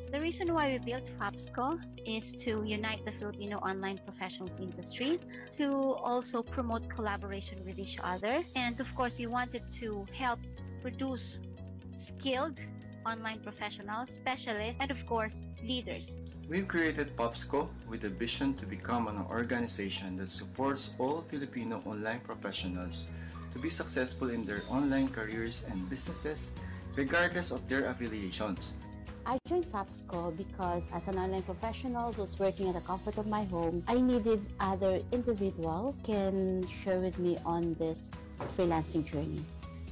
The reason why we built FAPSCO is to unite the Filipino online professionals industry, to also promote collaboration with each other, and of course, we wanted to help produce skilled online professionals, specialists, and of course, leaders. We've created Popsco with a vision to become an organization that supports all Filipino online professionals to be successful in their online careers and businesses, regardless of their affiliations. I joined FAPSCO because as an online professional who's working at the comfort of my home, I needed other individual can share with me on this freelancing journey.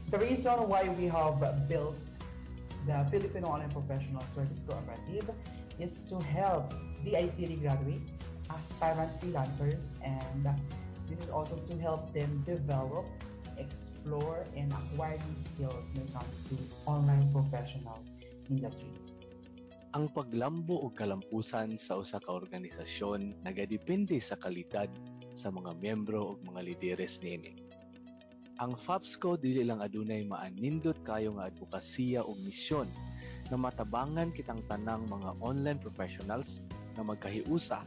The reason why we have built the Filipino Online Professional Service Cooperative is to help DICT graduates, aspirant freelancers, and this is also to help them develop, explore, and acquire new skills when it comes to online professional industry. Ang paglambo o kalampusan sa usa ka organisasyon nagadepende sa kalidad sa mga miyembro o mga lideres niini. Ang FAPSCO dili lang adunay maanindot kayo nga advokasya o misyon na matabangan kitang tanang mga online professionals na magkahiusa,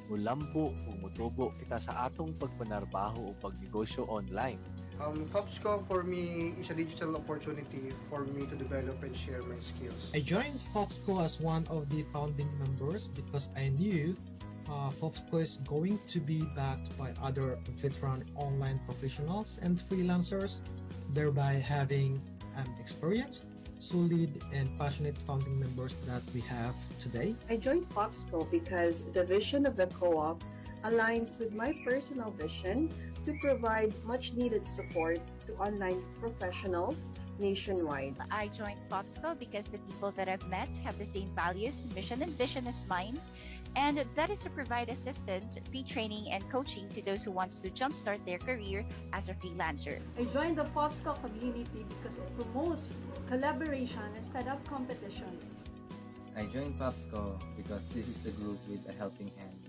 mulambo o mutubo kita sa atong pagpanarbaho o pagnegosyo online. FAPSCO for me is a digital opportunity for me to develop and share my skills. I joined FAPSCO as one of the founding members because I knew FAPSCO is going to be backed by other veteran online professionals and freelancers, thereby having an experienced, solid, and passionate founding members that we have today. I joined FAPSCO because the vision of the co-op aligns with my personal vision to provide much-needed support to online professionals nationwide. I joined FAPSCO because the people that I've met have the same values, mission, and vision as mine. And that is to provide assistance, pre-training, and coaching to those who wants to jumpstart their career as a freelancer. I joined the FAPSCO community because it promotes collaboration instead of competition. I joined FAPSCO because this is a group with a helping hand.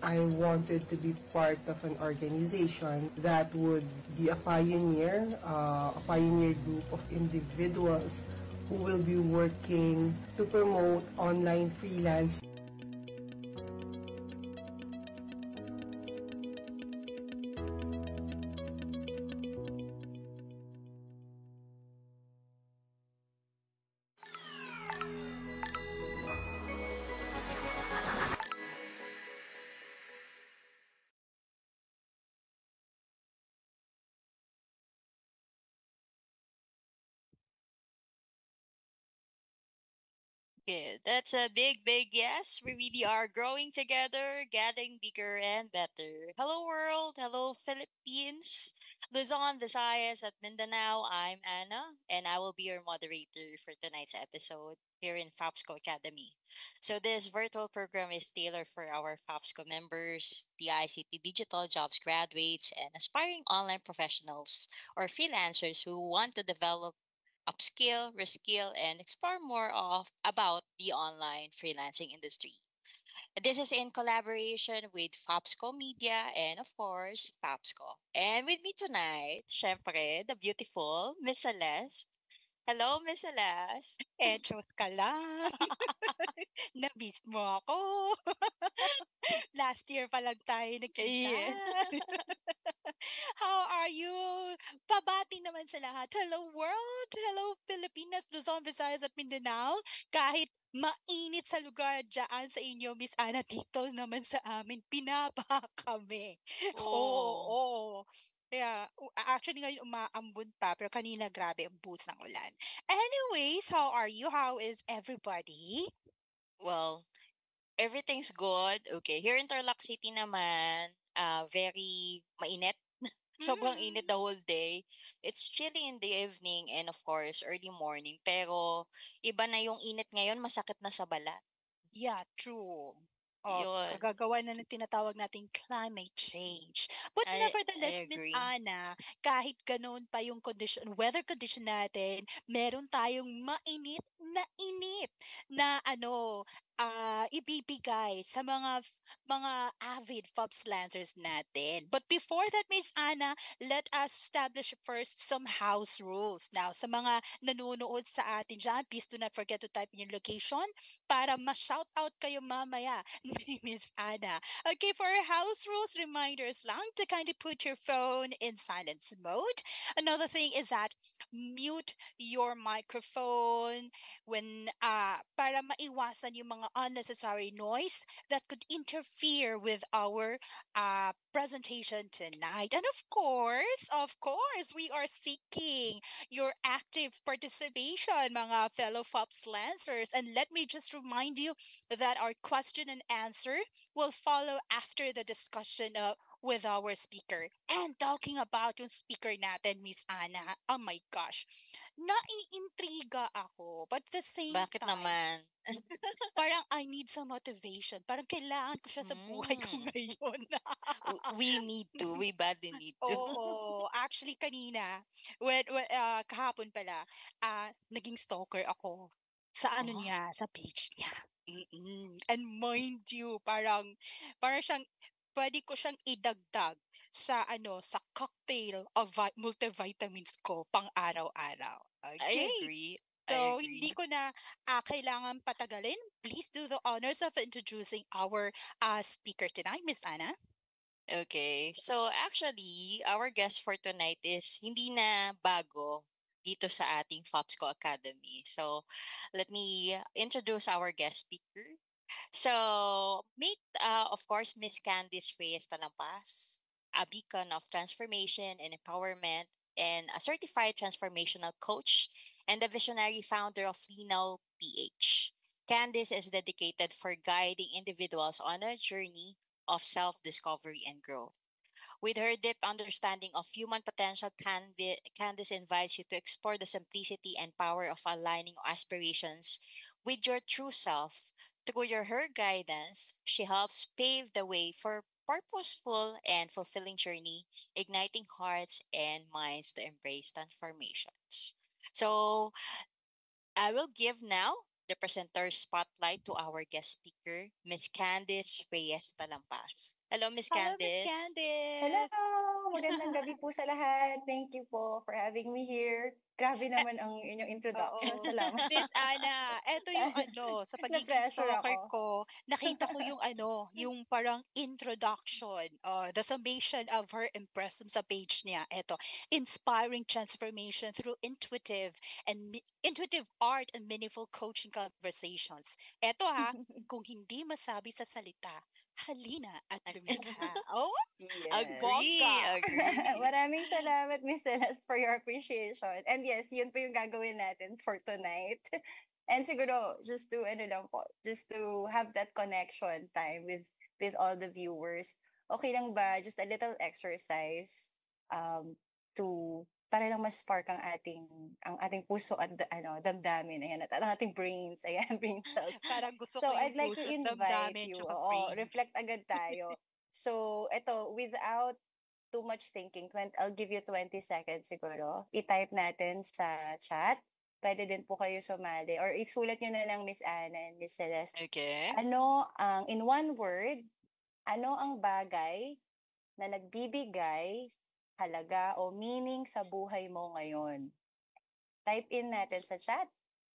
I wanted to be part of an organization that would be a pioneer group of individuals who will be working to promote online freelance. Good. That's a big yes. We really are growing together, getting bigger and better. Hello, world. Hello, Philippines. Luzon, Visayas, at Mindanao. I'm Anna, and I will be your moderator for tonight's episode here in FAPSCO Academy. So, this virtual program is tailored for our FAPSCO members, the ICT Digital Jobs graduates, and aspiring online professionals or freelancers who want to develop upskill, reskill, and explore more of about the online freelancing industry. This is in collaboration with FAPSCO Media and of course FAPSCO. And with me tonight, syempre, the beautiful Miss Celeste. Hello, Miss Celeste. Chos ka lang. Na-miss mo ako. Last year pa lang tayo nagkita. Yeah. How are you? Pabati naman sa lahat. Hello world! Hello Pilipinas, Luzon, Visayas at Mindanao. Kahit mainit sa lugar dyan sa inyo, Miss Ana, dito naman sa amin, pinapa kami. Oo. Yeah, actually ngayon umaambon pa, pero kanina grabe ang buhos ng ulan. Anyways, how are you? How is everybody? Well, everything's good. Okay, here in Tarlac City naman, very mainit. Sobrang init the whole day. It's chilly in the evening and of course early morning. Pero iba na yung init ngayon, masakit na sa balat. Yeah, true. Yun. Kagagawa na ng tinatawag nating climate change. But nevertheless, Miss Ana, kahit ganoon pa yung weather condition natin, meron tayong mainit na ibibigay sa mga avid Fobs Lancers natin. But before that, Miss Anna, let us establish first some house rules. Now, sa mga nanonood sa atin dyan, please do not forget to type in your location para ma-shout out kayo mamaya ni Miss Anna. Okay, for our house rules reminders lang to kindly put your phone in silence mode. Another thing is that mute your microphone when para maiwasan yung mga unnecessary noise that could interfere with our presentation tonight. And of course, we are seeking your active participation, mga fellow FOPS Lancers. And let me just remind you that our question and answer will follow after the discussion with our speaker. And talking about yung speaker natin, Miss Anna, oh my gosh, naiintriga ako. But at the same Bakit time, naman? parang I need some motivation. Parang kailangan ko siya sa buhay ko Mm. ngayon. We need to. We badly need to. Oo. Actually, kanina, kahapon pala, naging stalker ako sa ano Oh. niya, sa page niya. And mind you, parang siyang, pwede ko siyang idagdag sa cocktail of multivitamins ko pang araw-araw. I Okay. agree. So, hindi ko na kailangan patagalin. Please do the honors of introducing our speaker tonight, Miss Anna. Okay. So actually, our guest for tonight is hindi na bago dito sa ating FOPSCO Academy. So let me introduce our guest speaker. So meet, of course, Miss Candice Reyes Talampas, a beacon of transformation and empowerment, and a certified transformational coach, and the visionary founder of Lino PH. Candice is dedicated for guiding individuals on a journey of self discovery and growth. With her deep understanding of human potential, Candice invites you to explore the simplicity and power of aligning aspirations with your true self. Through her guidance, she helps pave the way for purposeful and fulfilling journey, igniting hearts and minds to embrace transformations. So, I will give now the presenter spotlight to our guest speaker, Miss Candice Reyes Talampas. Hello, Miss Hello, Miss Candice. Hello! Candice! Magandang gabi po sa lahat. Thank you po for having me here. Grabe naman ang inyong introduction. Oo. Salamat. Miss Ana, eto yung sa pagiging Na-pressure stalker ako. ko, nakita ko yung parang introduction, the summation of her impression sa page niya. Eto, inspiring transformation through intuitive art and meaningful coaching conversations. Eto kung hindi masabi sa salita, halina at lumikha. Oh, ang Agree, bongga! agree. Maraming salamat, Miss Celeste, for your appreciation. And yes, yun po yung gagawin natin for tonight. And siguro, just to have that connection time with all the viewers. Okay lang ba? Just a little exercise to para lang mas spark ang ating puso at damdamin, ayan, at ang ating brains, ayan, brain cells. Parang gusto So ko I'd yung like to puso't invite damdamin you, tsaka reflect brains. agad tayo. So eto, without too much thinking, I'll give you 20 seconds siguro. I-type natin sa chat. Pwede din po kayo sumali or isulat nyo na lang, Miss Anna and Miss Celeste. Okay. In one word, ano ang bagay na nagbibigay halaga o meaning sa buhay mo ngayon? Type in natin sa chat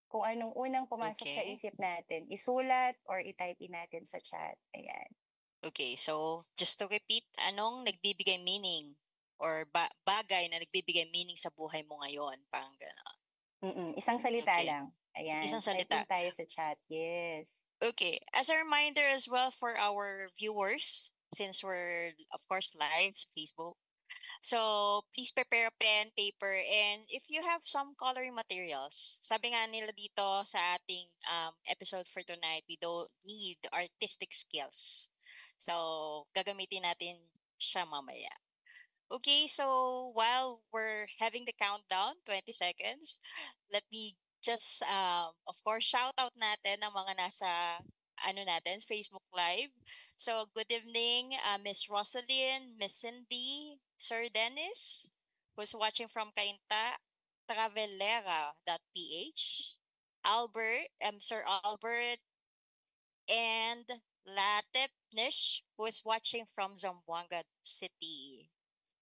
kung anong unang pumasok sa Okay. isip natin. Isulat or i-type in natin sa chat. Ayan. Okay, so just to repeat, anong nagbibigay meaning or bagay na nagbibigay meaning sa buhay mo ngayon? Parang gano'n. Isang salita Okay. lang. Ayan. Isang Type salita. in tayo sa chat. Yes. Okay, as a reminder as well for our viewers, since we're, of course, live sa Facebook, so please prepare a pen, paper, and if you have some coloring materials, sabi nga nila dito sa ating episode for tonight, we don't need artistic skills. So, gagamitin natin siya mamaya. Okay, so while we're having the countdown, 20 seconds, let me just, of course, shout out natin ang mga nasa Facebook Live. So, good evening, Miss Rosalyn, Miss Cindy, Sir Dennis, who's watching from Cainta, Travelera.ph, Sir Albert, and Latip Nish, who is watching from Zamboanga City.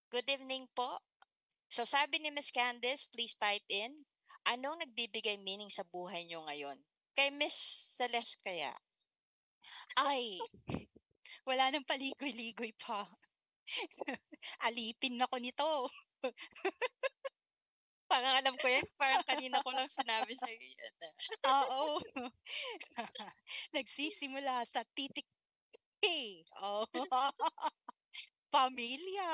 Good evening po. So sabi ni Miss Candice, please type in, anong nagbibigay meaning sa buhay nyo ngayon? Kay Miss Celeste kaya? Ay, wala nang paligoy-ligoy pa. Alipin na ko nito. Parang alam ko yan. Parang kanina ko lang sinabi sa iyo yan. Oo. Nagsisimula sa titik A. Oh. Pamilya.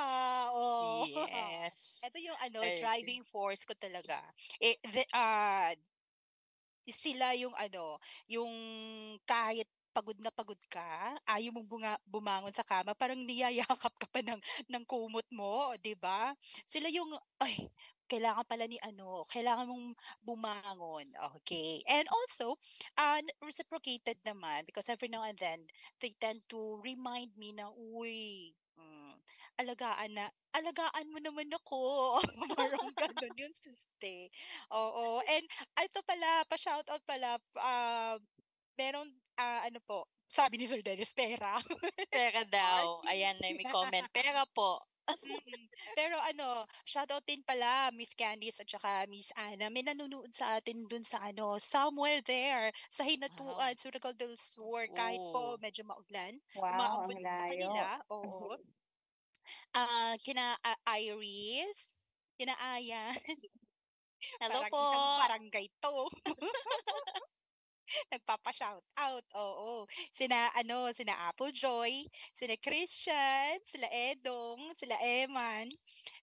Oh. Yes. Ito yung Okay. driving force ko talaga. Sila yung yung kahit pagod ka, ayaw mong bumangon sa kama, parang niyayakap ka pa ng kumot mo, 'di ba? Sila yung kailangan pala kailangan mong bumangon. Okay. And also, reciprocated naman because every now and then they tend to remind me na, uy, alagaan mo naman ako. Parang ganun yung siste. Oo. And ito pala, pa-shoutout pala, meron, sabi ni Sir Dennis, pera. Pera daw. Ayan na may comment. Pera po. Pero shoutout din pala Miss Candice at saka Miss Anna. May nanonood sa atin dun sa somewhere there sa Hinatuan, Surigao del Sur. Kahit po medyo maulan, Wow, umaambon ang sa layo. kanila. Oo. Kina Iris, kina Ayan. Hello Parang po. isang barangay to. Nagpapa-shout out. Oo. Sina Apple Joy, sina Christian, sila Edong, sila Eman,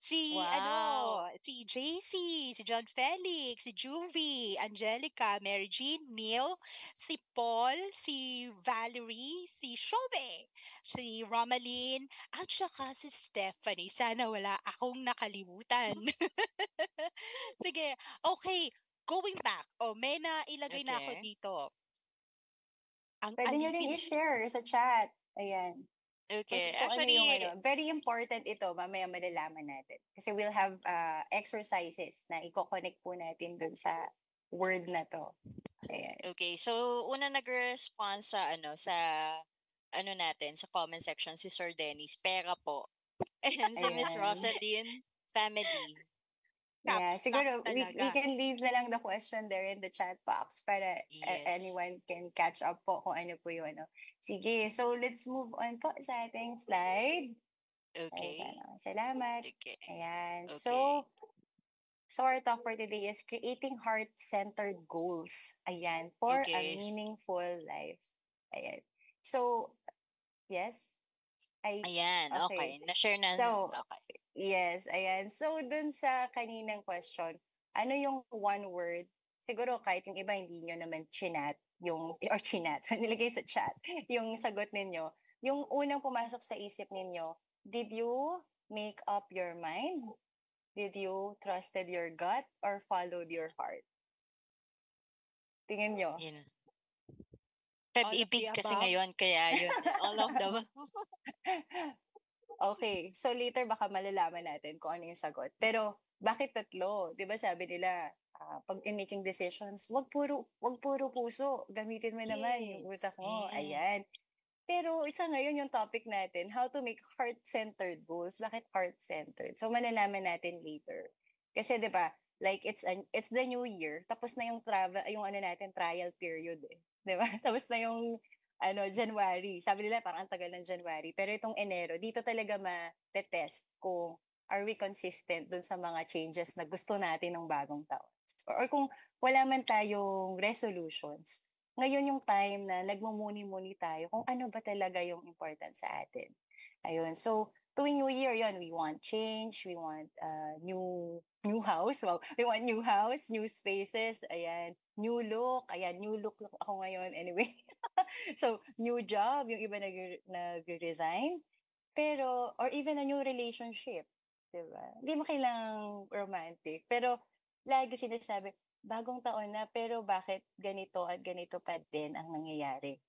si Wow. si JC, si John Felix, si Juvie, Angelica, Mary Jean, Neil, si Paul, si Valerie, si Shobe, si Romaline, at saka si Stephanie. Sana wala akong nakalimutan. Sige, okay. Going back, may nailagay na ako Okay. dito. Ang Pwede nyo rin alipin. i-share sa chat. Ayan. Okay. Kung ano Actually, yung very important ito, mamaya malalaman natin. Kasi we'll have exercises na i-connect po natin dun sa word na to. Ayan. okay. So, una nag-respond sa natin, sa comment section, si Sir Dennis, pera po. And si Miss Ayan. Rosaline, family. Yeah, Caps siguro lock we talaga. can leave na lang the question there in the chat box para Yes. anyone can catch up po kung ano po yung ano. Sige, so let's move on po sa ating slide. Okay. Salamat. Okay. Ayan. Okay. So our talk for today is creating heart-centered goals. Ayan, for a Okay. meaningful life. Ayan. So, yes. Ayan, okay. Na-share na. So, Okay. yes, ayan. So, dun sa kaninang question, ano yung one word? Siguro kahit yung iba hindi nyo naman chinat, or chinat, nilagay sa chat, yung sagot ninyo. Yung unang pumasok sa isip ninyo, did you make up your mind? Did you trusted your gut or followed your heart? Tingin nyo. Yun. Pag-ibig kasi ngayon, kaya yun. All of the Okay, so later baka malalaman natin kung ano yung sagot. Pero bakit tatlo? 'Di ba sabi nila, pag in making decisions, wag puro puso, gamitin mo naman yung utak mo. Yes. Ayan. Pero isa ngayon yung topic natin, how to make heart-centered goals. Bakit heart-centered? So malalaman natin later. Kasi 'di ba, like it's the new year, tapos na yung trial period eh. 'Di ba? Tapos na yung January. Sabi nila parang ang tagal ng January. Pero itong Enero, dito talaga ma-test kung are we consistent dun sa mga changes na gusto natin ng bagong taon. Or kung wala man tayong resolutions, ngayon yung time na nagmumuni-muni tayo kung ano ba talaga yung important sa atin. Ayun. So, tuwing New Year, yun, we want change, we want new house. Wow. We want new house, new spaces, ayan, new look. Ayan, new look ako ngayon anyway. So, new job, yung iba nag-resign. Pero, or even a new relationship. Diba? Hindi mo kailangang romantic. Pero, lagi sinasabi, bagong taon na, pero bakit ganito at ganito pa din ang nangyayari?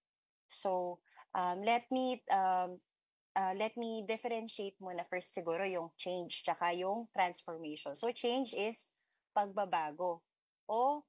So, let me differentiate muna first siguro yung change tsaka yung transformation. So, change is pagbabago o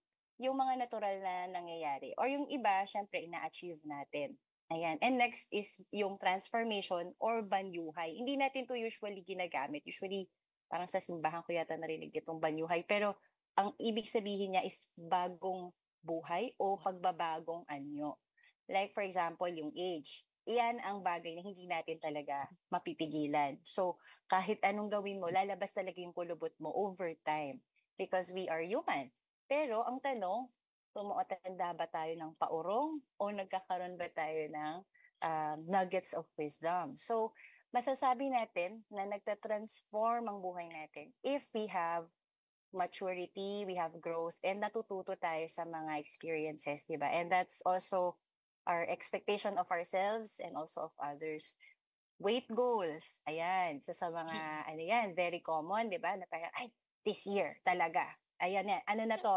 yung mga natural na nangyayari. Or yung iba, syempre, ina-achieve natin. Ayan. And next is yung transformation or banyuhay. Hindi natin to usually ginagamit. Usually, parang sa simbahan ko yata narinig itong banyuhay. Pero ang ibig sabihin niya is bagong buhay o pagbabagong anyo. Like for example, yung age. Iyan ang bagay na hindi natin talaga mapipigilan. So, kahit anong gawin mo, lalabas talaga yung kulubot mo over time. Because we are human. Pero ang tanong, tumuotanda ba tayo ng paurong o nagkakaroon ba tayo ng nuggets of wisdom? So, masasabi natin na nagtatransform ang buhay natin if we have maturity, we have growth, and natututo tayo sa mga experiences, di ba? And that's also our expectation of ourselves and also of others. Weight goals, ayan, sa mga, ano yan, very common, di ba? Na parang, ay, this year, talaga. Ayan yan, ano na to,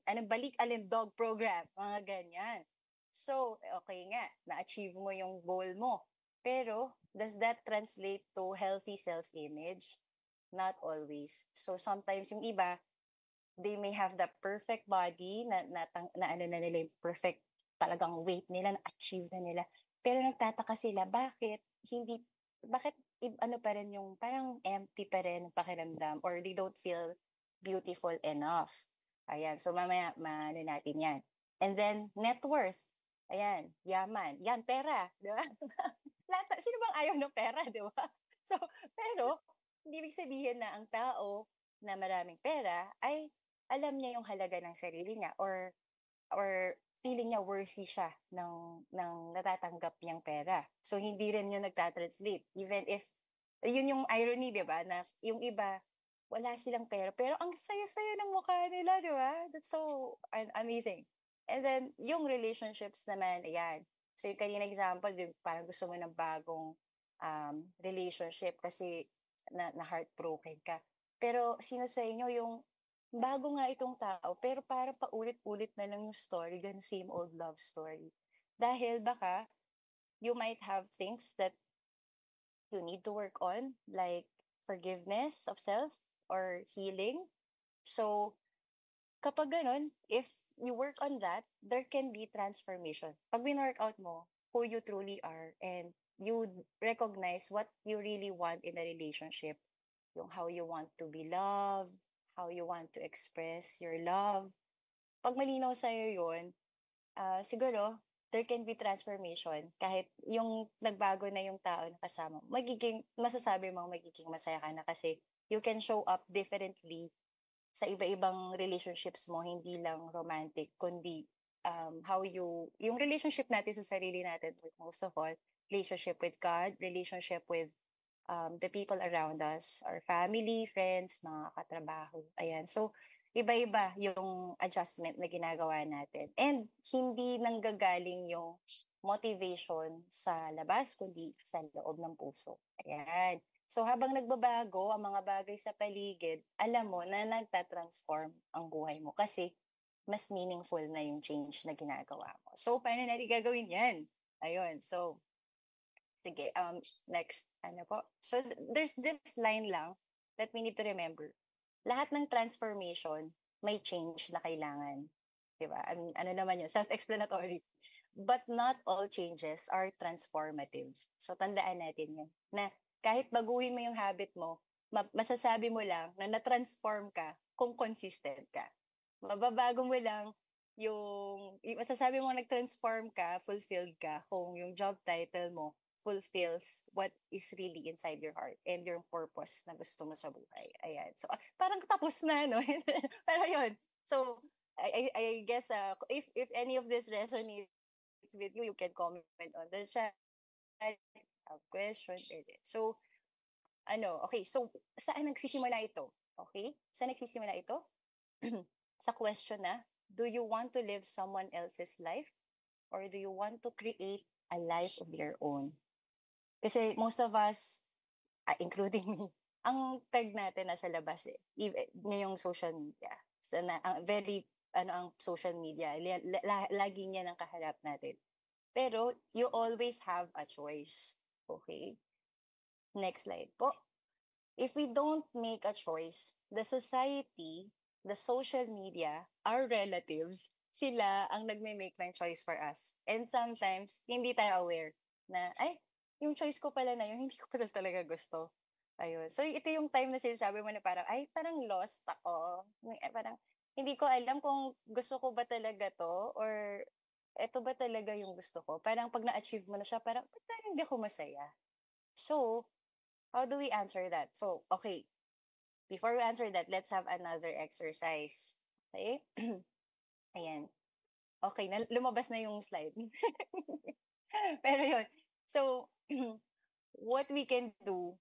anong balik alindog program, mga ganyan. So, okay nga, na-achieve mo yung goal mo. Pero, does that translate to healthy self-image? Not always. So, sometimes yung iba, they may have the perfect body na ano na nila yung perfect talagang weight nila, na-achieve na nila. Pero nagtataka sila, bakit ano pa rin yung parang empty pa rin ang pakiramdam or they don't feel beautiful enough. Ayan, so mamaya maano natin yan. And then, net worth. Ayan, yaman. Yan, pera. Di ba? Sino bang ayaw ng pera, di ba? So, pero, hindi ibig sabihin na ang tao na maraming pera ay alam niya yung halaga ng sarili niya or feeling niya worthy siya ng natatanggap niyang pera. So, hindi rin yun nagtatranslate. Even if, yun yung irony, di ba? Na yung iba, wala silang pera. Pero ang saya-saya ng mukha nila, di ba? That's so amazing. And then, yung relationships naman, ayan. So, yung kanina example, parang gusto mo ng bagong relationship kasi na heartbroken ka. Pero, sino sa inyo yung bago nga itong tao, pero parang paulit-ulit na lang yung story, ganun same old love story. Dahil baka, you might have things that you need to work on, like forgiveness of self or healing. So, kapag ganun, if you work on that, there can be transformation. Pag win-workout mo, who you truly are, and you recognize what you really want in a relationship, yung how you want to be loved, how you want to express your love. Pag malinaw sa'yo yun, siguro, there can be transformation. Kahit yung nagbago na yung tao na kasama, masasabi mong magiging masaya ka na kasi you can show up differently sa iba-ibang relationships mo, hindi lang romantic, kundi yung relationship natin sa sarili natin, most of all, relationship with God, relationship with the people around us, our family, friends, mga katrabaho. Ayan. So, iba-iba yung adjustment na ginagawa natin. And hindi nanggagaling yung motivation sa labas, kundi sa loob ng puso. Ayan. So, habang nagbabago ang mga bagay sa paligid, alam mo na nagtatransform ang buhay mo kasi mas meaningful na yung change na ginagawa mo. So, paano natin gagawin yan? Ayun. So, sige, next, ano po? So, there's this line lang that we need to remember. Lahat ng transformation, may change na kailangan. Diba? Ano naman yun? Self-explanatory. But not all changes are transformative. So, tandaan natin yan. Na kahit baguhin mo yung habit mo, masasabi mo lang na na-transform ka kung consistent ka. Mababago mo lang masasabi mo nag-transform ka, fulfilled ka, kung yung job title mo fulfills what is really inside your heart and your purpose na gusto mo sa buhay. Ayan. So, parang tapos na, no? Pero yun. So, I guess, if any of this resonates with you, you can comment on the chat, have questions. So, okay. So, saan nagsisimula ito? Okay? Saan nagsisimula ito? Sa question na, do you want to live someone else's life? Or do you want to create a life of your own? Kasi most of us, including me, ang peg natin nasa labas eh. Ngayong social media. Ang social media, lagi niya ng kaharap natin. Pero, you always have a choice. Okay? Next slide po. If we don't make a choice, the society the social media, our relatives, sila ang nagme-make ng choice for us. And sometimes, hindi tayo aware na, ay, yung choice ko pala na yun, hindi ko pala talaga gusto. Ayun. So, ito yung time na sinasabi mo na parang, ay, parang lost ako. Parang, hindi ko alam kung gusto ko ba talaga to or eto ba talaga yung gusto ko. Parang pag na-achieve mo na siya, parang, ba't parang hindi ako masaya? So, how do we answer that? So, okay, before we answer that, let's have another exercise. Okay? Ayan. Okay, lumabas na yung slide. Pero yun. So, what we can do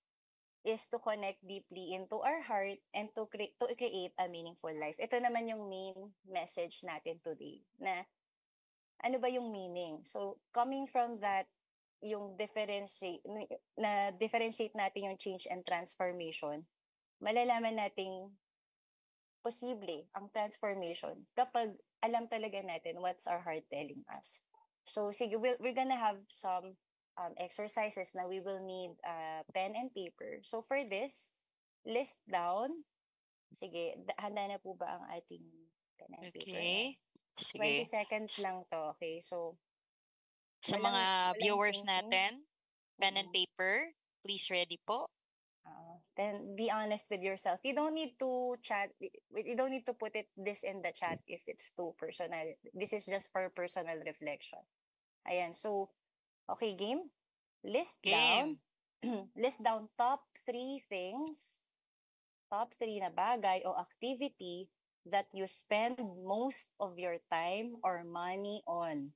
is to connect deeply into our heart and to create a meaningful life. Ito naman yung main message natin today na ano ba yung meaning? So, coming from that, yung differentiate natin yung change and transformation, malalaman nating posible ang transformation kapag alam talaga natin what's our heart telling us. So, sige, we're gonna have some exercises na we will need pen and paper. So, for this, list down. Sige, handa na po ba ang ating pen and paper? Okay. 20 Sige. seconds lang to. Okay, so Sa mga viewers natin, pen and paper, please ready po. Then be honest with yourself. You don't need to chat. You don't need to put this in the chat if it's too personal. This is just for personal reflection. Ayan. So, okay, game. List down. List down top 3 things. Top 3 na bagay o activity that you spend most of your time or money on.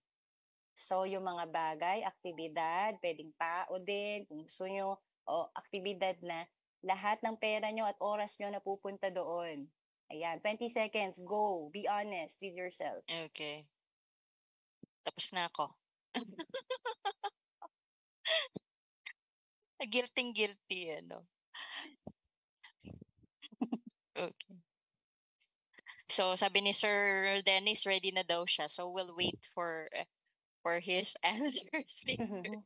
So, yung mga bagay, aktibidad, pwedeng tao din, kung gusto nyo, o aktibidad na lahat ng pera nyo at oras nyo napupunta doon. Ayan, 20 seconds, go. Be honest with yourself. Okay. Tapos na ako. Guilty, ano. Okay. So, sabi ni Sir Dennis, ready na daw siya. So, we'll wait for his answers later.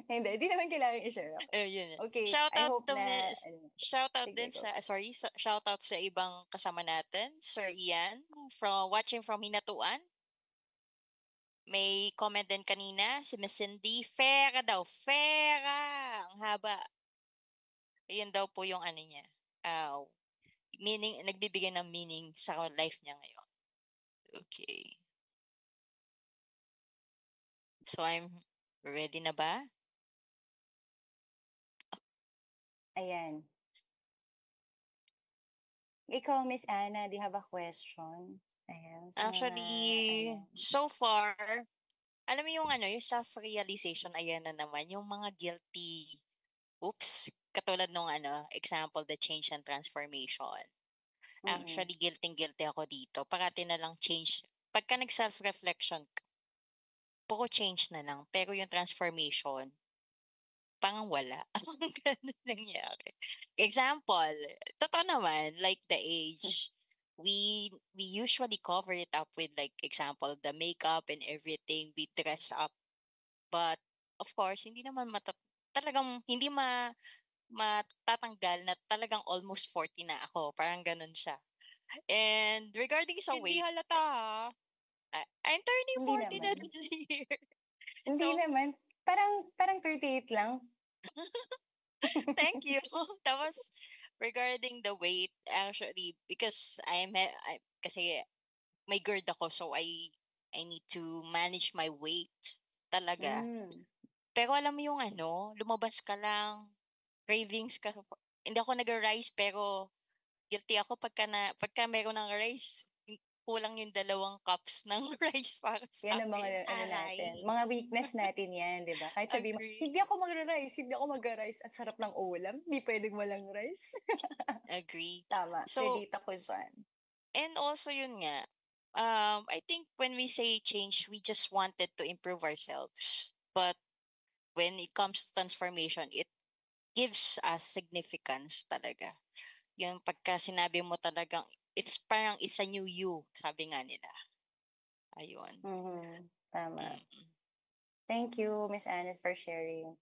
Hindi naman kailangan i-share ako. Yun. Okay, Shout I out hope to na... shout out Sige, din go. shout out sa ibang kasama natin, Sir Ian, watching from Hinatuan. May comment din kanina, si Miss Cindy, Fera daw, Fera! Ang haba. Ayun daw po yung ano niya. Meaning, nagbibigay ng meaning sa life niya ngayon. Okay. So, I'm ready na ba? Ayan. Ikaw, Miss Anna, do you have a question? Ayan. Actually, so far, alam mo yung yung self-realization, ayan na naman, yung mga guilty, katulad nung example, the change and transformation. Actually, guilty ako dito. Parati na lang change. Pagka nag-self-reflection, puro change na lang. Pero yung transformation, parang wala. Ganun nangyari. Example, totoo naman, like the age, we usually cover it up with, like, example, the makeup and everything, we dress up. But, of course, hindi naman talagang hindi matatanggal na talagang almost 40 na ako. Parang ganun siya. And regarding sa weight, Hindi halata, ha? I'm turning Hindi 40 na naman. this year. Hindi naman. Parang 38 lang. Thank you. Tapos, regarding the weight, actually, because kasi may GERD ako, so I need to manage my weight talaga. Pero alam mo yung lumabas ka lang, cravings ka. Hindi ako nag-rice, pero guilty ako pagka meron ng rice, kulang yung 2 cups ng rice para sa Yan ang mga natin. Mga weakness natin yan, di ba? Kahit sabihin mo, hindi ako mag-rice. At sarap ng ulam. Hindi pwedeng walang rice. Agree. Tama. So, relate ako dyan. And also yun nga, I think when we say change, we just wanted to improve ourselves. But when it comes to transformation, it gives us significance talaga. Yung pagka sinabi mo talagang, it's a new you, sabi nga nila. Ayun. Tama. Thank you, Miss Anna, for sharing.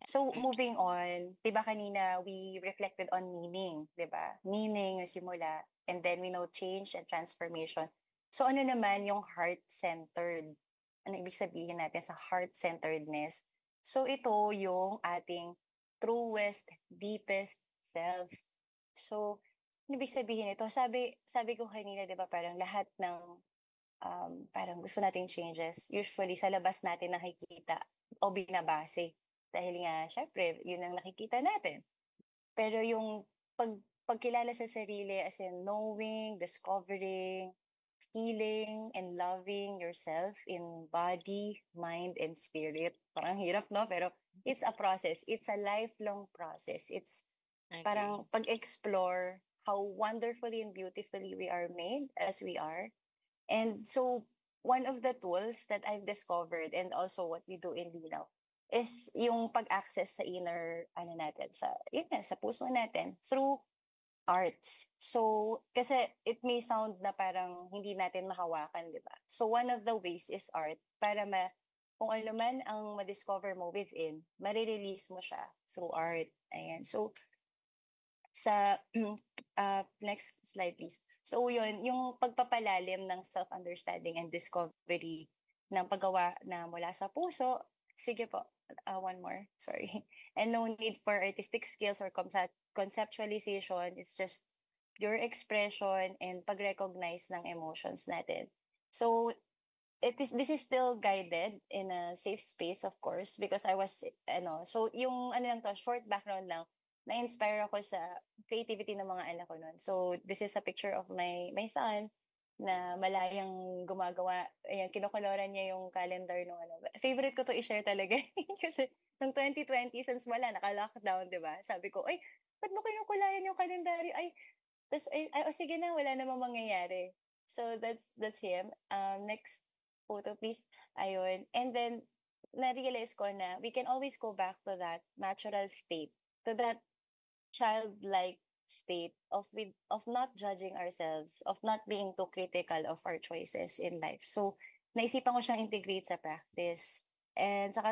So, moving on, di ba kanina, we reflected on meaning, di ba? Meaning, yung simula. And then we know change and transformation. So ano naman yung heart-centered? Ano ibig sabihin natin sa heart-centeredness? So ito yung ating truest, deepest self. So, ano ibig sabihin ito? Sabi ko kanina, 'di ba, parang lahat ng parang gusto nating changes, usually sa labas natin nakikita o binabase. Dahil nga, syempre, yun ang nakikita natin. Pero yung pagkilala sa sarili as in knowing, discovering, feeling, and loving yourself in body, mind, and spirit. Parang hirap, no? Pero it's a process. It's a lifelong process. It's parang pag-explore how wonderfully and beautifully we are made as we are. And so, one of the tools that I've discovered and also what we do in Linaw is yung pag-access sa inner, ano natin, sa puso natin through arts. So, kasi it may sound na parang hindi natin mahawakan, di ba? So, one of the ways is art para kung ano man ang ma-discover mo within, ma-release mo siya through art. Ayan. So, sa next slide please. So yun, yung pagpapalalim ng self-understanding and discovery ng paggawa na mula sa puso. Sige po, one more, sorry. And no need for artistic skills or conceptualization. It's just pure expression and pag-recognize ng emotions natin. So this is still guided in a safe space, of course, because I was, so yung lang to, short background lang, na-inspire ako sa creativity ng mga anak ko noon. So, this is a picture of my son na malayang gumagawa. Ayan, kinokoloran niya yung calendar nung Favorite ko to i-share talaga. Kasi nung 2020, since naka-lockdown, di ba? Sabi ko, ay, ba't mo kinukulayan yung kalendaryo? Sige na, wala namang mangyayari. So, that's him. Next photo, please. Ayun. And then, na-realize ko na we can always go back to that natural state, to that childlike state of not judging ourselves, of not being too critical of our choices in life. So, naisipan ko siyang integrate sa practice. And sa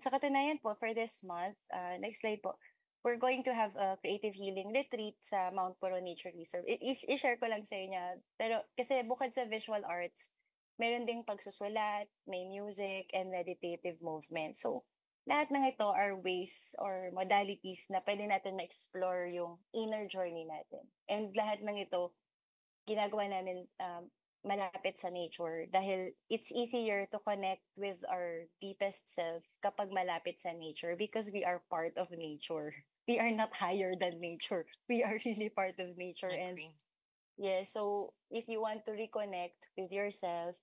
katunayan po, for this month, next slide po, we're going to have a creative healing retreat sa Mount Puro Nature Reserve. I-share ko lang sa inyo. Pero kasi bukod sa visual arts, meron ding pagsusulat, may music, and meditative movement. So, lahat ng ito are ways or modalities na pwede natin ma-explore yung inner journey natin. And lahat ng ito, ginagawa namin malapit sa nature dahil it's easier to connect with our deepest self kapag malapit sa nature because we are part of nature. We are not higher than nature. We are really part of nature. And yeah, so if you want to reconnect with yourself,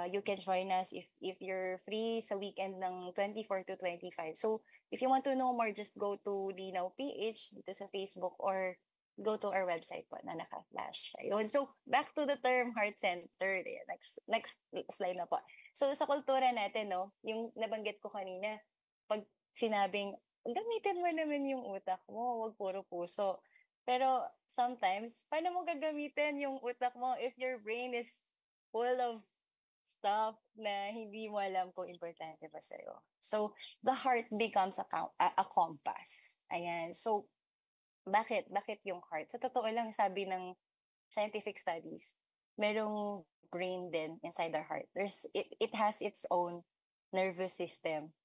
you can join us if you're free sa weekend ng 24 to 25. So, if you want to know more, just go to Linaw PH dito sa Facebook or go to our website po na naka-flash. Ayun. So, back to the term heart-centered. Next slide na po. So, sa kultura natin, no, yung nabanggit ko kanina, pag sinabing, gamitin mo naman yung utak mo, wag puro puso. Pero, sometimes, paano mo gagamitin yung utak mo if your brain is full of stuff na hindi mo alam kung importante ba sa'yo. So, the heart becomes a compass. Ayan. So, bakit? Bakit yung heart? Sa totoo lang, sabi ng scientific studies, merong brain din inside our heart. It has its own nervous system.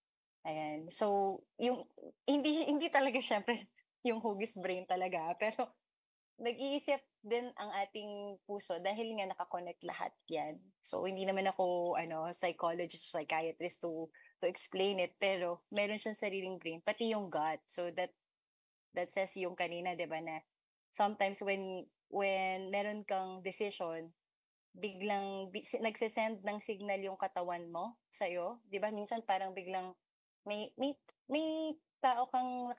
Ayan. So, yung, hindi talaga syempre yung hugis brain talaga, pero nag-iisip din ang ating puso dahil nga nakakonect lahat yan. So, hindi naman ako psychologist or psychiatrist to explain it, pero meron siyang sariling brain, pati yung gut. So, that says yung kanina, di ba, na sometimes when meron kang decision, biglang nagsisend ng signal yung katawan mo sa'yo. Di ba, minsan parang biglang may tao kang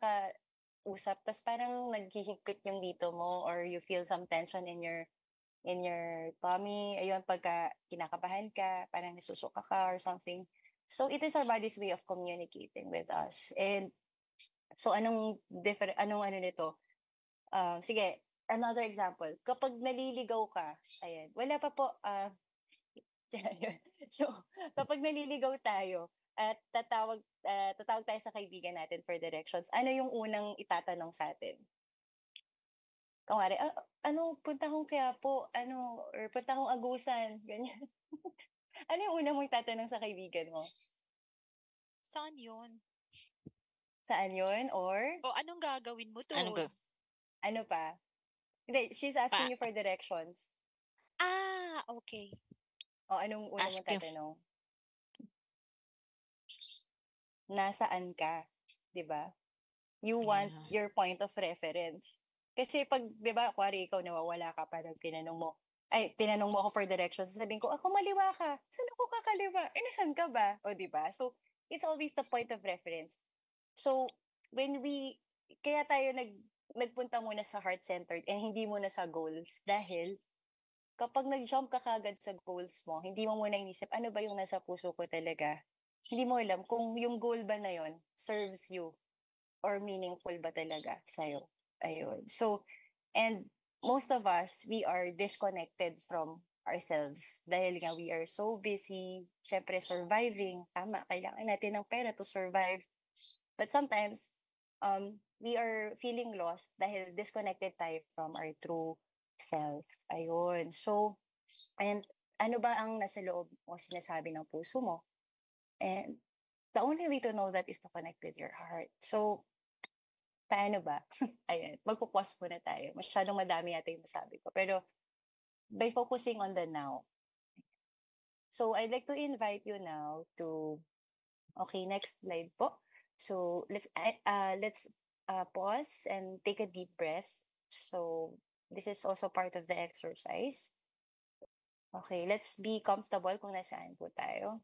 usap, tas parang naghihigpit yung dito mo or you feel some tension in your tummy. Ayun, pagka kinakabahan ka, parang nasusuka ka or something. So, it is our body's way of communicating with us. And so, anong nito? Sige, another example. Kapag naliligaw ka, ayan, wala pa po, so, kapag naliligaw tayo, at tatawag tayo sa kaibigan natin for directions, ano yung unang itatanong sa atin? kunwari, ano, punta akong Quiapo, ano, or punta akong Agusan, ganyan. Ano yung una mong tatanong sa kaibigan mo? Saan yun? Saan yun? Or, O anong gagawin mo Ano doon? ga? ano pa? Hindi, she's asking Pa, you for directions. Okay. O, anong una mong ask if, tatanong? Nasaan ka? 'Di ba? You want yeah. your point of reference. Kasi pag, 'di ba, kuwari ikaw nawawala ka, parang tinanong mo ako for directions, sasabihin ko, ako maliwa ka. Saan ako kakaliwa? Eh, nasaan ka ba? O, 'di ba? So, it's always the point of reference. So, when we, kaya tayo nagpunta muna sa heart-centered and hindi muna sa goals. Dahil, kapag nag-jump ka kagad sa goals mo, hindi mo muna inisip, ano ba yung nasa puso ko talaga? Hindi mo alam kung yung goal ba na yon serves you or meaningful ba talaga sa'yo. Ayun. So, and most of us, we are disconnected from ourselves. Dahil nga we are so busy, syempre surviving. Tama, kailangan natin ng pera to survive. But sometimes, we are feeling lost dahil disconnected tayo from our true self. Ayun. So, and ano ba ang nasa loob o sinasabi ng puso mo? And the only way to know that is to connect with your heart. So, paano ba? Ayan, magpo-pause muna tayo. Masyadong madami yata yung masabi ko. Pero, by focusing on the now. So, I'd like to invite you now to, okay, next slide po. So, let's pause and take a deep breath. So, this is also part of the exercise. Okay, let's be comfortable kung nasaan po tayo.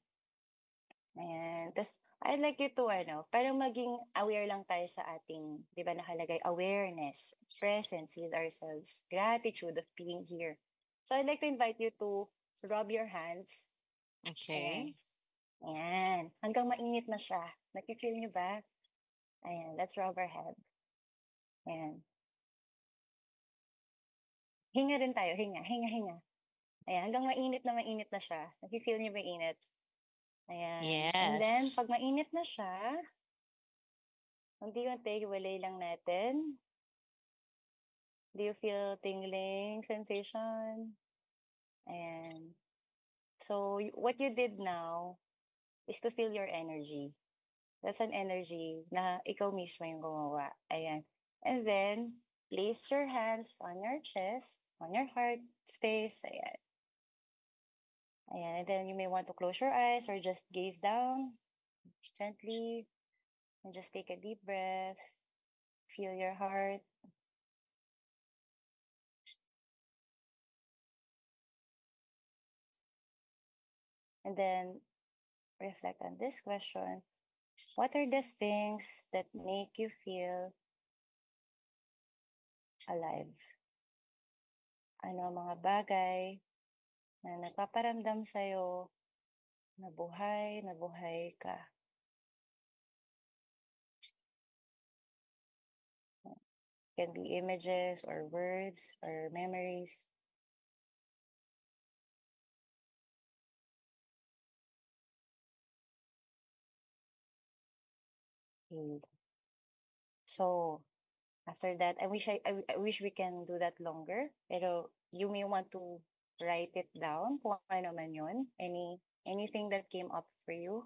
Ayan. Tapos, I'd like you to, parang maging aware lang tayo sa ating, di ba nakalagay, awareness, presence with ourselves, gratitude of being here. So, I'd like to invite you to rub your hands. Okay. Ayan. Ayan. Hanggang mainit na siya. Nakifeel niyo ba? Ayan. Let's rub our head. Ayan. Hinga rin tayo. Hinga. Hinga. Ayan. Hanggang mainit na siya. Nakifeel niyo ba yung init? Ayan. And then, Yes. pag mainit na siya, unti-unti, hiwalay lang natin. Do you feel tingling sensation? Ayan. So, what you did now is to feel your energy. That's an energy na ikaw mismo yung gumawa. Ayan. And then, place your hands on your chest, on your heart space. Ayan. Ayan. And then, you may want to close your eyes or just gaze down gently. And just take a deep breath. Feel your heart. And then, reflect on this question. What are the things that make you feel alive? Ano ang mga bagay na nagpaparamdam sa'yo na buhay ka? Can be images or words or memories. Okay. So, after that, I wish we can do that longer. Pero you may want to write it down kung ano man yun. Anything that came up for you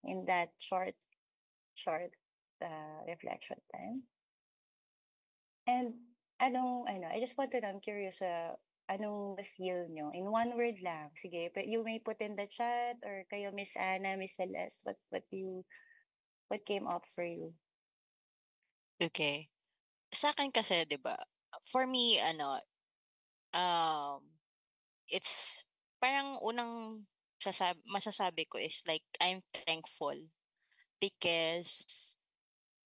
in that short reflection time. And I just want to know, I'm curious, anong feel nyo? In one word lang, sige, but you may put in the chat or kayo, Miss Anna, Miss Celeste, what came up for you? Okay. Sa akin kasi, 'di ba? For me, um, it's parang unang masasabi ko is like I'm thankful because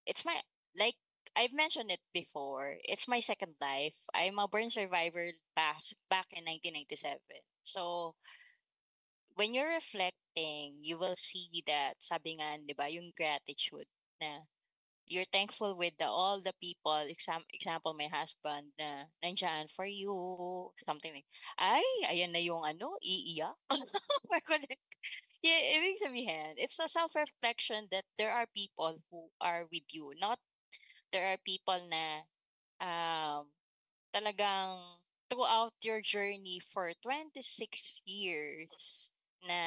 it's my like I've mentioned it before. It's my second life. I'm a burn survivor back in 1997. So when you're reflecting, you will see that sabi nga, 'di ba, yung gratitude na you're thankful with all the people, example my husband na nandiyan for you, something like, ay, ayan na yung iiyak. Yeah, ibig sabihin, it's a self-reflection that there are people who are with you, not there are people na um talagang throughout your journey for 26 years na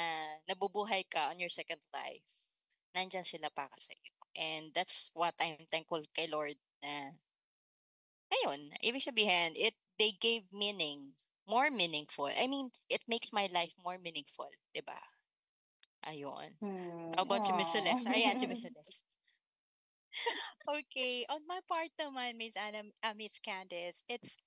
nabubuhay ka on your second life, nandyan sila para sa iyo. And that's what I'm thankful kay Lord na ayun, ibig sabihin, they gave meaning, more meaningful. I mean, it makes my life more meaningful, 'di ba? Ayun. How about si Miss Aw. Celeste? Ayan, si Miss Celeste. Okay, on my part naman, Miss Anna, Miss Candice, it's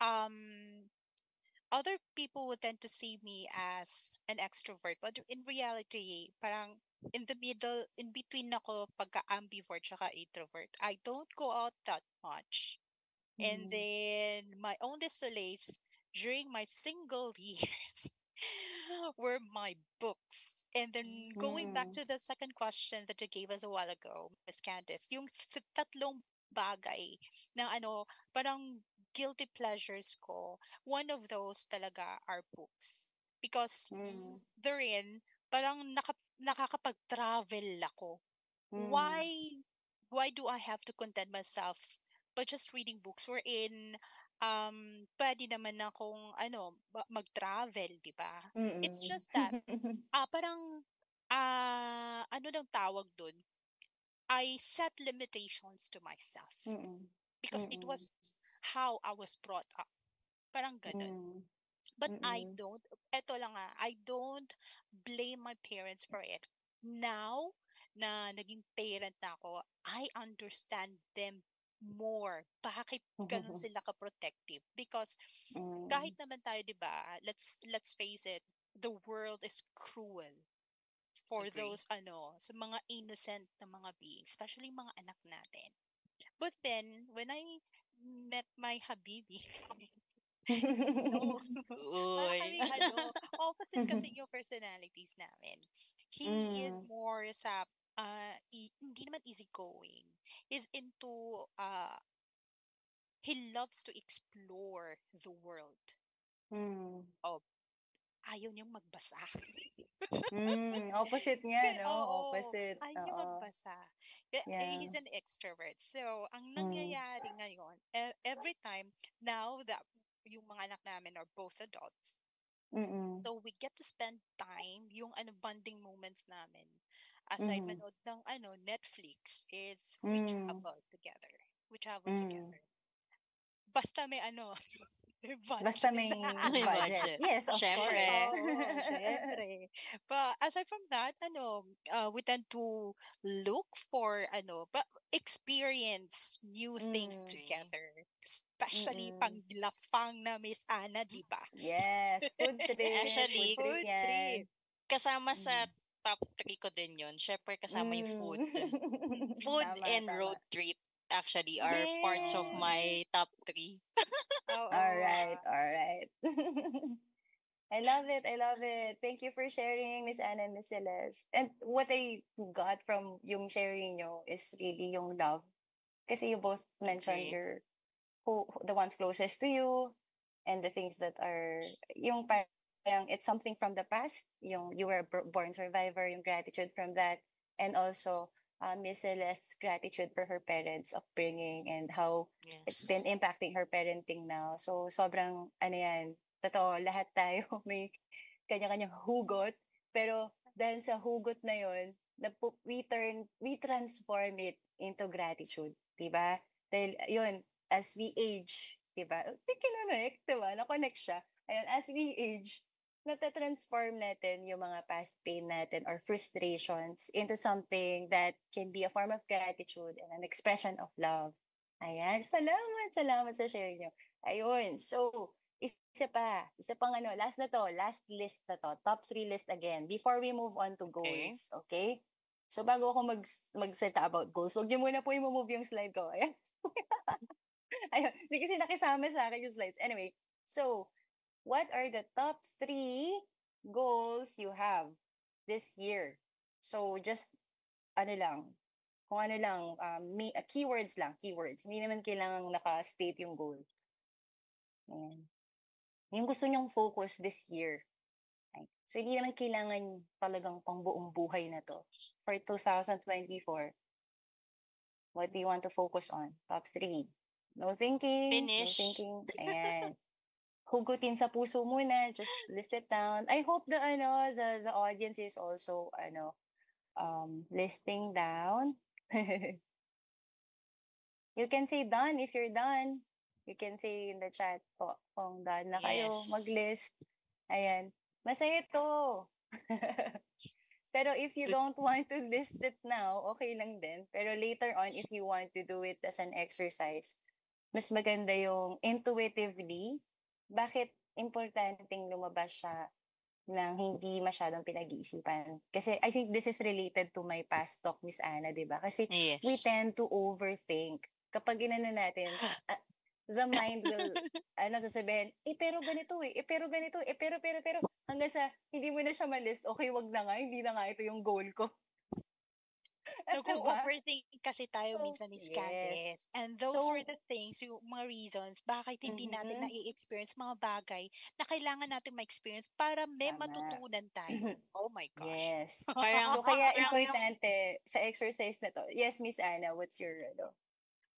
other people would tend to see me as an extrovert, but in reality, parang in the middle, in between ako pagka ambivert tsaka introvert. I don't go out that much. And then my only solace during my single years were my books. And then going back to the second question that you gave us a while ago, Miss Candice, yung tatlong bagay na parang guilty pleasures ko, one of those talaga are books. Because therein, parang nakakapag-travel ako. Why do I have to content myself by just reading books wherein pwede naman akong mag-travel, di ba? It's just that parang ano nang tawag dun? I set limitations to myself because it was how I was brought up. Parang ganun. But I don't blame my parents for it. Now na naging parent na ako, I understand them more. Bakit ganun sila ka-protective? Because kahit naman tayo, 'di ba? Let's face it, the world is cruel for those sa mga innocent na mga beings, especially mga anak natin. But then when I met my habibi, para Uy. kaming opposite kasi yung personalities namin. He is more sa hindi naman easygoing. He's into he loves to explore the world. Oh, ayaw niyang magbasa. Opposite nga, no? Oo, Opposite. ayaw niya Oo. magbasa. Yeah. He's an extrovert. So, ang nangyayari ngayon, every time now that yung mga anak namin are both adults, so we get to spend time, yung bonding moments namin. Aside manood ng Netflix is we travel together. We travel together. Basta may Basta budget. may May budget. budget. Yes, of Syempre. course. Oo, syempre. But aside from that, we tend to look for but experience new things together. Especially pang lafang na Miss Ana, di ba? Yes, food trip. Actually, Food trip Food yan. trip. kasama sa top 3 ko din yun. Syempre, kasama yung food. Food Tama, and tama. road trip actually are parts of Yes. my top 3. Oo. Alright, alright. I love it. I love it. Thank you for sharing, Miss Anna and Miss Celeste. And what I got from yung sharing nyo is really yung love. Kasi you both mentioned Okay. your the ones closest to you and the things that are yung parang it's something from the past. Yung you were a born survivor, yung gratitude from that, and also Miss Celeste's gratitude for her parents' upbringing and how it's been Yes. impacting her parenting now. So sobrang yan, totoo, lahat tayo may kanya-kanyang hugot, pero dahil sa hugot na yon, we transform it into gratitude, 'di ba? Dahil yun, as we age, 'di ba? Kinonect, 'di ba? Na-connect siya. Ayun, as we age, nata-transform natin yung mga past pain natin or frustrations into something that can be a form of gratitude and an expression of love. Ayan, salamat sa share nyo. Ayun, so, isa pang last list na to, top 3 list again, before we move on to Okay. goals, okay? So, bago ako magsalita about goals, wag niyo muna po i-move yung slide ko. Ayan. Ayun, hindi kasi nakisama sa akin yung slides. Anyway, so, what are the top 3 goals you have this year? So, just, kung keywords lang, keywords. Hindi naman kailangang naka-state yung goal. Ayan. Yung gusto nyong focus this year. Okay. So, hindi naman kailangan talagang pang buong buhay na to. For 2024, what do you want to focus on? Top 3. No thinking, no Finish. thinking. Ayan. Hugutin sa puso muna, just list it down. I hope the audience is also listing down. You can say done if you're done. You can say in the chat po kung done na kayo Yes. mag-list. Ayan. Masaya to. Pero if you Good. don't want to list it now, okay lang din. Pero later on, if you want to do it as an exercise, mas maganda yung intuitively. Bakit importanteng lumabas siya ng hindi masyadong pinag-iisipan? Kasi I think this is related to my past talk, Miss Anna, di ba? Kasi we Yes. tend to overthink. Kapag inano natin, the mind will, sasabihin, pero ganito pero ganito, pero, hanggang sa, hindi mo na siya malist, okay, wag na nga, hindi na nga ito yung goal ko. Diba? Nag-overthink kasi tayo So, minsan, Miss yes. Candice. And those So, were the things, yung mga reasons, bakit hindi natin na-i-experience mga bagay na kailangan natin ma-experience para may Tama. matutunan tayo. Oh my gosh. Yes. Parang, So, kaya parang yung, importante sa exercise na to. Yes, Miss Anna, what's your,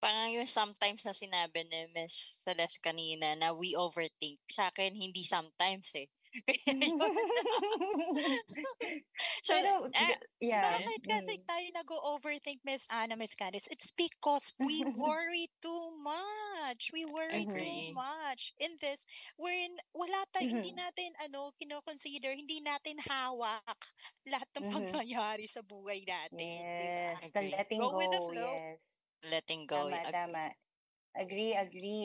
parang yung sometimes na sinabi ni Miss Celeste kanina na we overthink. Sa akin, hindi sometimes eh. Kaya yun. So, Pero, yeah. Bakit kasi tayo nag-overthink, Miss Anna, Miss Candice? It's because we worry too much. We worry too agree. much. In this, wherein wala tayo, hindi natin, kino-consider, hindi natin hawak lahat ng pangyayari sa buhay natin. Diba? Yes, the letting Go with the go, flow. yes. Letting go. Tama, tama. Agree.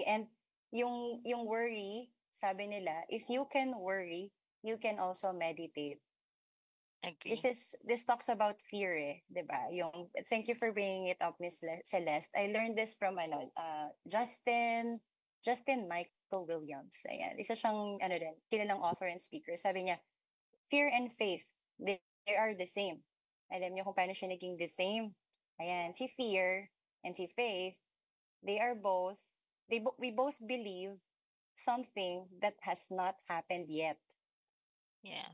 And yung worry, sabi nila, if you can worry, you can also meditate. Agree. This talks about fear, 'di ba? Yung thank you for bringing it up, Miss Celeste. I learned this from Justin Michael Williams. Ayan, isa siyang kilalang author and speaker. Sabi niya, fear and faith, they are the same. Alam niyo kung paano siya naging the same? Ayan, si fear and si faith, we both believe something that has not happened yet. Yeah.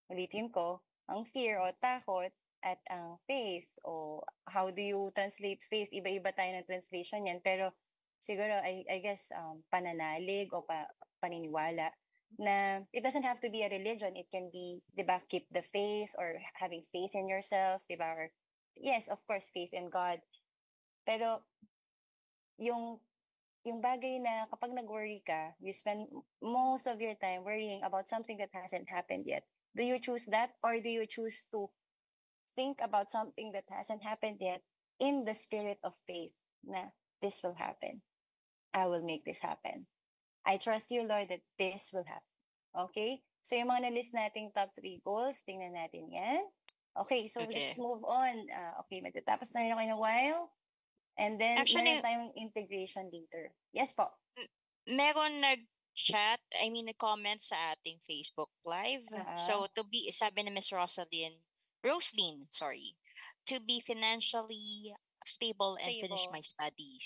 Ulitin ko, ang fear o takot at ang faith o how do you translate faith? Iba-iba tayo ng translation yan. Pero siguro, I guess, pananalig o paniniwala na it doesn't have to be a religion. It can be, di ba, keep the faith or having faith in yourself, di ba? Or, yes, of course, faith in God. Pero yung bagay na kapag nag-worry ka, you spend most of your time worrying about something that hasn't happened yet. Do you choose that or do you choose to think about something that hasn't happened yet in the spirit of faith na this will happen. I will make this happen. I trust you, Lord, that this will happen. Okay? So yung mga na-list nating top 3 goals, tingnan natin yan. Okay, so let's move on. Okay, matatapos na rin ako in a while. And then, actually, meron tayong integration later. Yes po. Meron nag-chat, nag-comment sa ating Facebook Live. So, sabi ni Miss Roslyn, to be financially stable and finish my studies.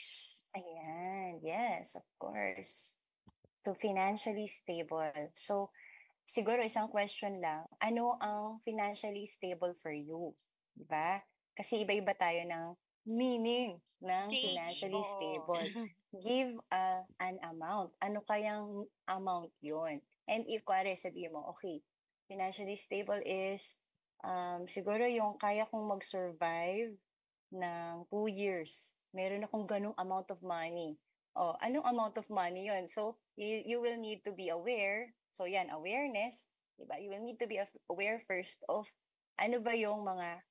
Ayan, yes, of course. To financially stable. So, siguro isang question lang, ano ang financially stable for you? Diba? Kasi iba-iba tayo ng meaning ng financially stable. Give an amount. Ano kayang amount yon? And if kuwari sabihin mo, okay, financially stable is siguro yung kaya kong mag-survive ng 2 years. Meron akong ganung amount of money. Oh, anong amount of money yon? So, you will need to be aware. So, yan, awareness. Diba? You will need to be aware first of ano ba yung mga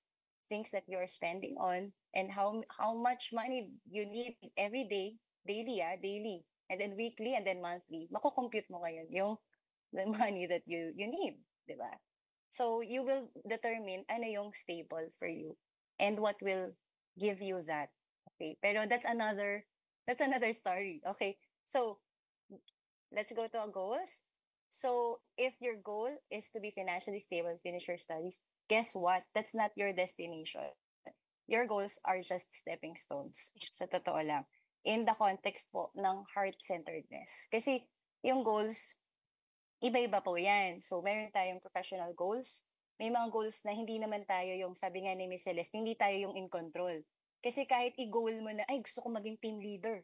things that you're spending on and how much money you need every day, daily, and then weekly, and then monthly. Mako-compute mo ngayon yung the money that you need, di ba? So, you will determine ano yung stable for you and what will give you that. Okay, pero that's another story. Okay, so let's go to our goals. So, if your goal is to be financially stable and finish your studies, guess what? That's not your destination. Your goals are just stepping stones. Sa totoo lang. In the context po ng heart-centeredness. Kasi yung goals, iba-iba po yan. So, meron tayong professional goals. May mga goals na hindi naman tayo yung, sabi nga ni Miss Celeste, hindi tayo yung in control. Kasi kahit i-goal mo na, ay gusto ko maging team leader.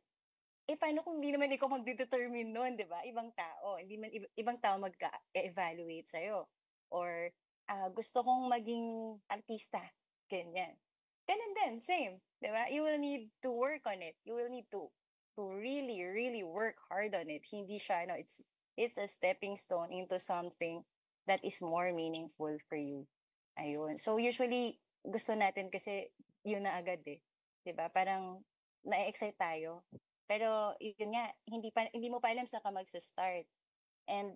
Eh, paano kung hindi naman ikaw magde-determine nun, di ba? Ibang tao. Hindi man, ibang tao mag-evaluate sa'yo. Or, gusto kong maging artista. Ganyan. Ganun din, same. Di ba? You will need to work on it. You will need to really, really work hard on it. Hindi siya, no, it's a stepping stone into something that is more meaningful for you. Ayun. So, usually, gusto natin kasi yun na agad eh. 'Di ba? Parang na-excite tayo. Pero yun nga, hindi mo pa alam saan ka magsa-start. And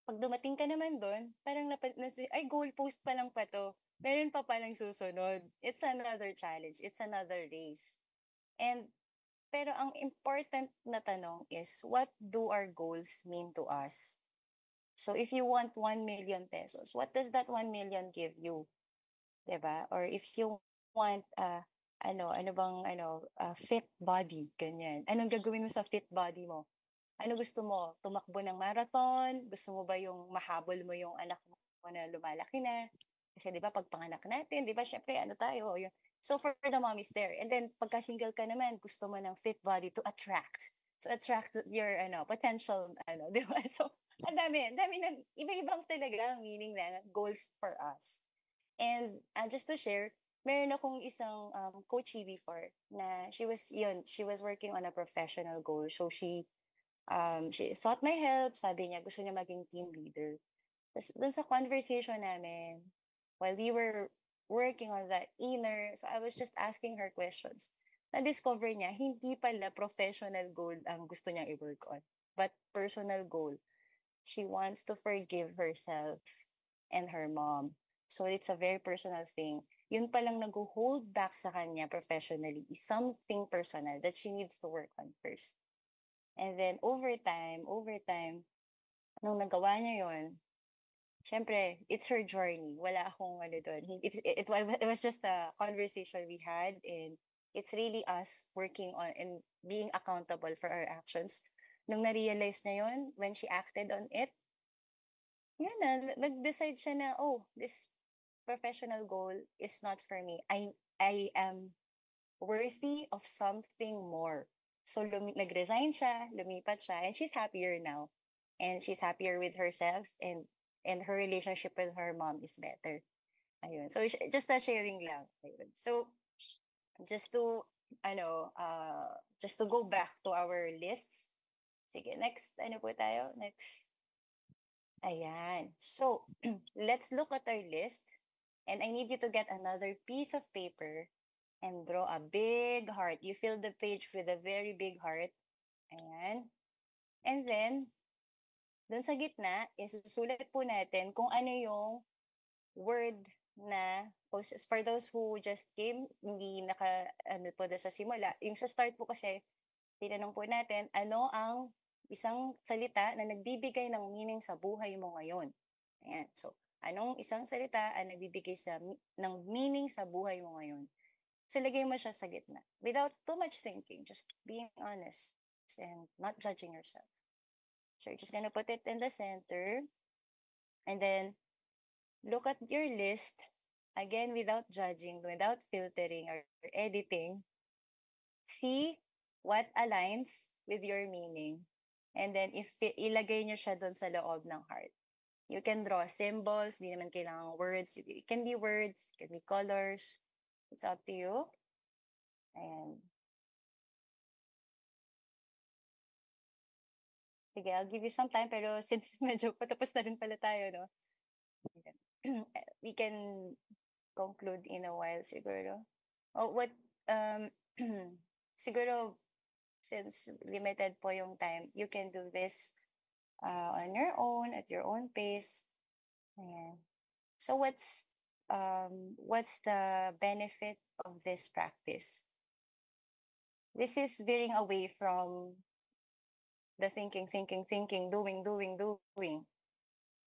pag dumating ka naman doon, parang ay goal post pa lang pa 'to. Meron pa palang susunod. It's another challenge. It's another race. And pero ang important na tanong is, what do our goals mean to us? So if you want 1 million pesos, what does that 1 million give you? 'Di ba? Or if you want fit body, ganyan. Anong gagawin mo sa fit body mo? Ano gusto mo? Tumakbo ng marathon? Gusto mo ba yung mahabol mo yung anak mo na lumalaki na? Kasi 'di ba pag panganak natin, 'di ba syempre ano tayo, yun. So for the mom is there. And then pagka single ka naman, gusto mo ng fit body to attract your potential 'di ba? So ang dami na iba-ibang talaga ang meaning na goals for us. And just to share, meron akong isang coachee before na she was working on a professional goal. So she sought my help, sabi niya gusto niya maging team leader. Tapos dun sa conversation namin, while we were working on that inner, so I was just asking her questions. Na-discover niya, hindi pala professional goal ang gusto niyang i-work on, but personal goal. She wants to forgive herself and her mom. So it's a very personal thing. Yun palang nag-hold back sa kanya professionally is something personal that she needs to work on first. And then over time, nung nagawa niya yun, syempre, it's her journey. Wala akong ano doon. It was just a conversation we had, and it's really us working on and being accountable for our actions. Nung na-realize niya yun, when she acted on it, yun na, nag-decide siya na, oh, this professional goal is not for me. I am worthy of something more. So, nag-resign siya, lumipat siya, and she's happier now. And she's happier with herself, and her relationship with her mom is better. Ayun. So, just a sharing lang. Ayun. So, just to, just to go back to our lists. Sige, next, ano po tayo? Next. Ayan. So, let's look at our list. And I need you to get another piece of paper and draw a big heart. You fill the page with a very big heart. Ayan. And then, dun sa gitna, isusulat po natin kung ano yung word na, for those who just came, hindi po sa simula. Yung sa start po kasi, tinanong po natin, ano ang isang salita na nagbibigay ng meaning sa buhay mo ngayon? Ayan. So, anong isang salita ang nagbibigay ng meaning sa buhay mo ngayon? So, lagay mo siya sa gitna. Without too much thinking, just being honest and not judging yourself. So, you're just gonna put it in the center. And then, look at your list. Again, without judging, without filtering or editing. See what aligns with your meaning. And then, if ilagay nyo siya doon sa loob ng heart. You can draw symbols, di naman kailangan words. It can be words, it can be colors. It's up to you. Ayan. Sige, I'll give you some time, pero since medyo patapos na rin pala tayo, no? We can conclude in a while, siguro. Oh, siguro, since limited po yung time, you can do this on your own, at your own pace. Ayan. So what's the benefit of this practice? This is veering away from the thinking, doing.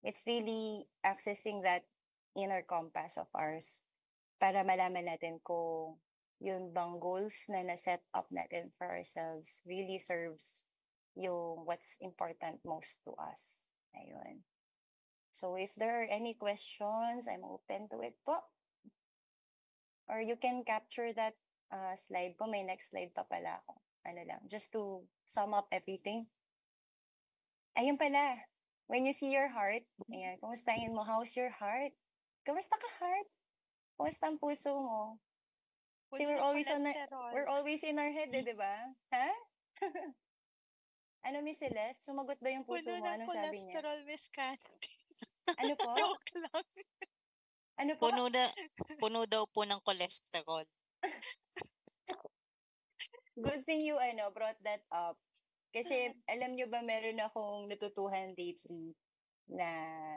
It's really accessing that inner compass of ours para malaman natin kung yun bang goals na na-set up natin for ourselves really serves yung what's important most to us. Ayun. So if there are any questions, I'm open to it po. Or you can capture that slide po. May next slide pa pala ako. Ano lang, just to sum up everything. Ayun pala, when you see your heart, ayan, kumustahin mo, how's your heart? Kamusta ka, heart? Kumusta ang puso mo? Kasi Puno ng cholesterol. we're always in our head, di ba? Ha? Ano, Miss Celeste? Sumagot ba yung puso Puno mo? ng Anong sabi niya? cholesterol, Miss Candice. Ano po? Joke lang. Ano po? Puno daw po ng cholesterol. Good thing you brought that up. Kasi alam nyo ba meron akong natutuhan lately na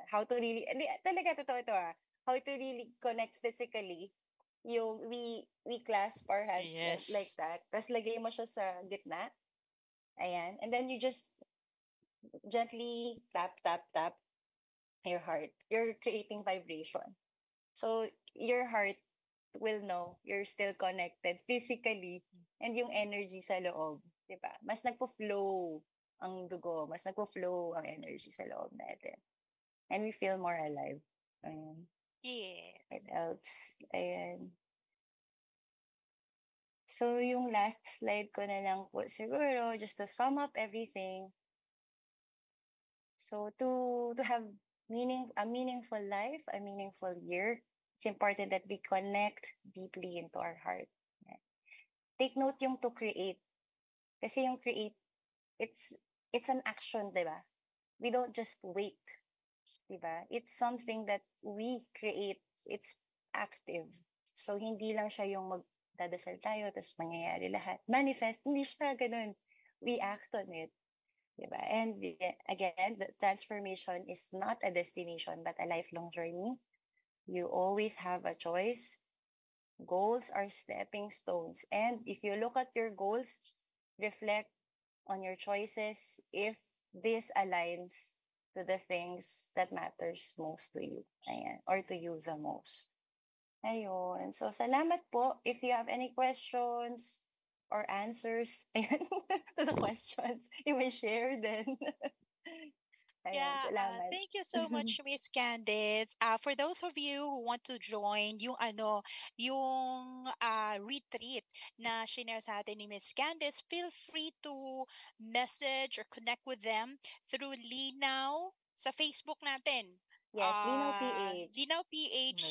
how to really, hindi, talaga totoo ito how to really connect physically. Yung we clasp our hands like Yes. that. Tapos lagay mo siya sa gitna. Ayan. And then you just gently tap, tap, tap your heart. You're creating vibration. So your heart will know you're still connected physically and yung energy sa loob, 'di ba? Mas nagfo-flow ang dugo, mas nagfo-flow ang energy sa loob natin. And we feel more alive. Ayan. Yes. It helps. Ayan. So, yung last slide ko na lang po siguro, just to sum up everything. So, to have a meaningful life, a meaningful year, it's important that we connect deeply into our heart. Yan. Take note yung to create. Kasi yung create, it's an action, di ba? We don't just wait, di ba? It's something that we create. It's active. So, hindi lang siya yung magdadasal tayo, tapos mangyayari lahat. Manifest, hindi siya ganun. We act on it. Diba? And again, the transformation is not a destination, but a lifelong journey. You always have a choice. Goals are stepping stones. And if you look at your goals, reflect on your choices if this aligns to the things that matters most to you. Ayan, or to you the most. Ayun. So, salamat po. If you have any questions or answers to the questions, you may share then. Ayan, Yeah, salamat. thank you so much, Miss Candice. For those of you who want to join yung retreat na shinare sa atin ni Miss Candice, feel free to message or connect with them through Linaw sa Facebook natin. Yes, Linaw PH. Linaw PH.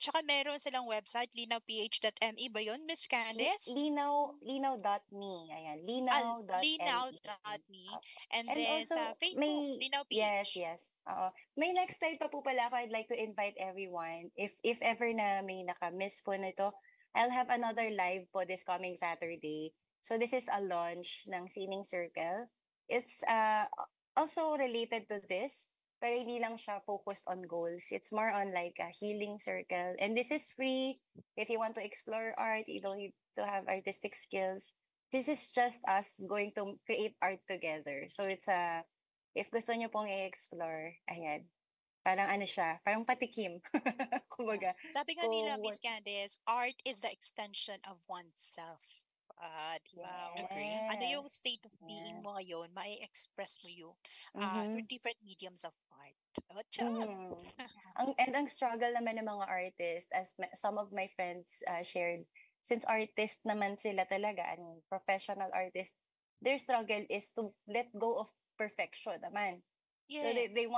Tsaka meron silang website, linawph.me ba yun, Miss Candice? Linaw.me. Ayan, linaw.me. Linaw.me. And then also, sa Facebook, Linaw PH. yes. May next slide pa po pala ako. I'd like to invite everyone. If ever na may naka-miss po nito, I'll have another live po this coming Saturday. So this is a launch ng Sining Circle. It's also related to this, pero hindi lang siya focused on goals. It's more on like a healing circle. And this is free. If you want to explore art, you don't need to have artistic skills. This is just us going to create art together. So it's if gusto nyo pong i-explore, ayan, parang ano siya, parang patikim. Kumbaga. Sabi nga nila, Miss Candice, art is the extension of oneself. Diba? Yes. Ano yung state of being mo ngayon, mai-express mo yun through different mediums of art. Ang struggle naman ng mga artists, as some of my friends shared, since artist naman sila talaga, professional artist, their struggle is to let go of perfection naman. So they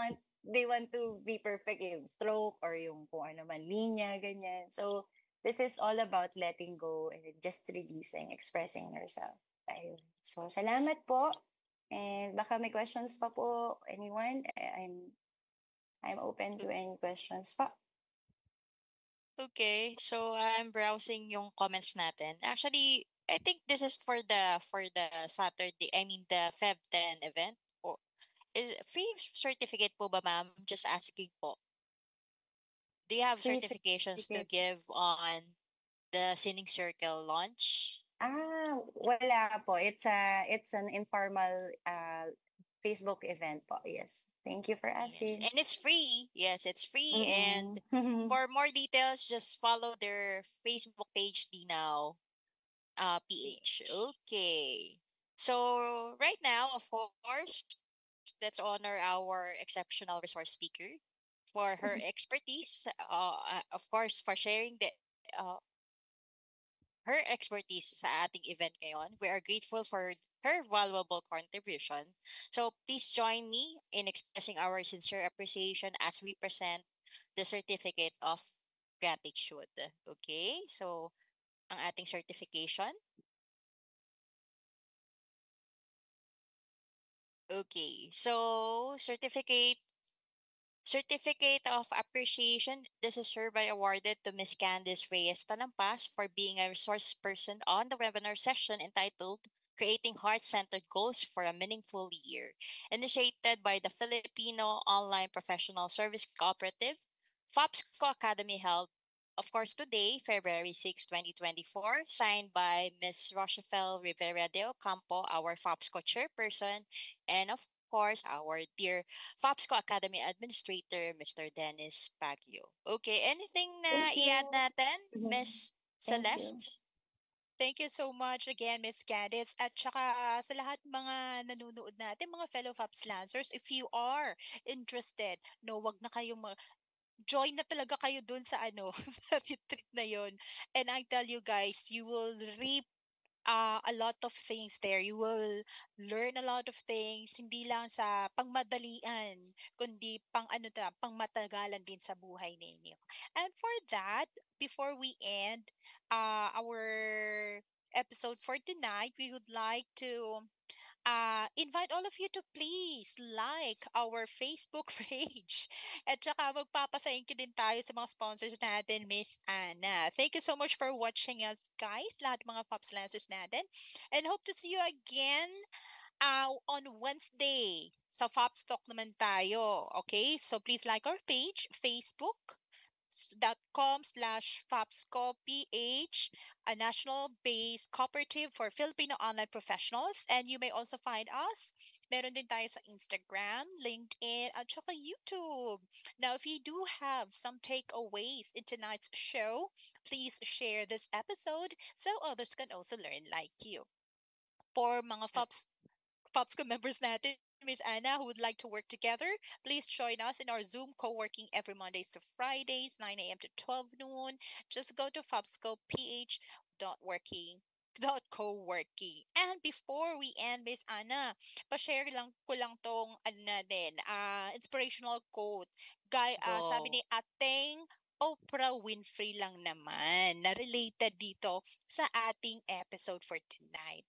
want to be perfect yung stroke or yung kung ano man linya, ganyan. So this is all about letting go and just releasing, expressing yourself. Ayun. So salamat po. And baka may questions pa po, anyone? I'm open to any questions pa. Okay, so I'm browsing yung comments natin. Actually, I think this is for the Saturday, I mean the Feb 10 event. Or is free certificate po ba, ma'am? Just asking po. Do you have Free certifications to certificate. give on the Sining Circle launch? Wala po. It's an informal Facebook event po. Yes. Thank you for asking. Yes. And it's free. Yes, it's free. And for more details, just follow their Facebook page, Linaw PH. Okay. So right now, of course, let's honor our exceptional resource speaker for her expertise. Of course, for sharing the her expertise sa ating event ngayon. We are grateful for her valuable contribution. So please join me in expressing our sincere appreciation as we present the certificate of gratitude. Okay? So, ang ating certification. Okay. So, Certificate of Appreciation. This is hereby awarded to Miss Candice Reyes Talampas for being a resource person on the webinar session entitled Creating Heart-Centered Goals for a Meaningful Year, initiated by the Filipino Online Professional Service Cooperative, FOPSCO Academy held, of course, today, February 6, 2024, signed by Ms. Rochefel Rivera de Ocampo, our FOPSCO chairperson, and of course, our dear FOPSCO Academy Administrator, Mr. Dennis Baguio. Okay, anything na Thank i-add you. natin, Mhm. Miss Thank you. Celeste? Thank you so much again, Miss Candice. At saka sa lahat mga nanonood natin, mga fellow Fabs Lancers, if you are interested, no, wag na kayong join na talaga kayo dun sa ano, sa retreat na yon. And I tell you guys, you will reap a lot of things there. You will learn a lot of things, hindi lang sa pangmadalian, kundi pangmatagalan din sa buhay ninyo. And for that, before we end our episode for tonight, we would like to invite all of you to please like our Facebook page. At saka magpapa-thank you din tayo sa mga sponsors natin, Miss Anna. Thank you so much for watching us, guys, lahat ng mga Pops Lancers natin. And hope to see you again on Wednesday. Sa Fops Talk naman tayo. Okay? So please like our page, Facebook com/FAPSCOPH, a national-based cooperative for Filipino online professionals. And you may also find us. Meron din tayo sa Instagram, LinkedIn, at saka YouTube. Now, if you do have some takeaways in tonight's show, please share this episode so others can also learn like you. For mga FOPSCO members natin, Miss Anna, who would like to work together, please join us in our Zoom co-working every Mondays to Fridays, 9 a.m. to 12 noon. Just go to fopscoph.co-working. And before we end, Miss Anna, pa-share lang ko lang tong ano natin, inspirational quote. Sabi Go. ni ating Oprah Winfrey lang naman na related dito sa ating episode for tonight.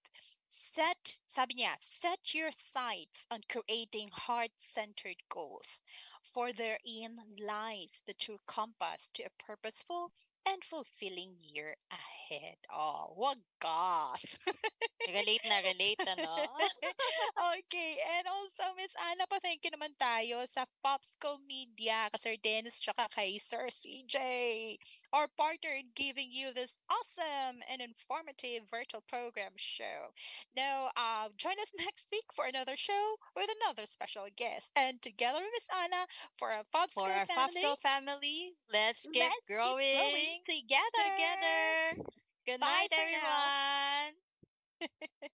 Sabi niya, set your sights on creating heart-centered goals, for therein lies the true compass to a purposeful and fulfilling year ahead. Oh, wagas! Relate, ano? Okay, and also, Miss Anna, pa-thank you naman tayo sa Popsco Media, ka Sir Dennis, tsaka kay Sir CJ, our partner in giving you this awesome and informative virtual program show. Now, join us next week for another show with another special guest. And together, Miss Anna, for our For Popsco our family, FOPSCO family, let's keep let's keep growing growing together. together. Good Bye night, for now. everyone.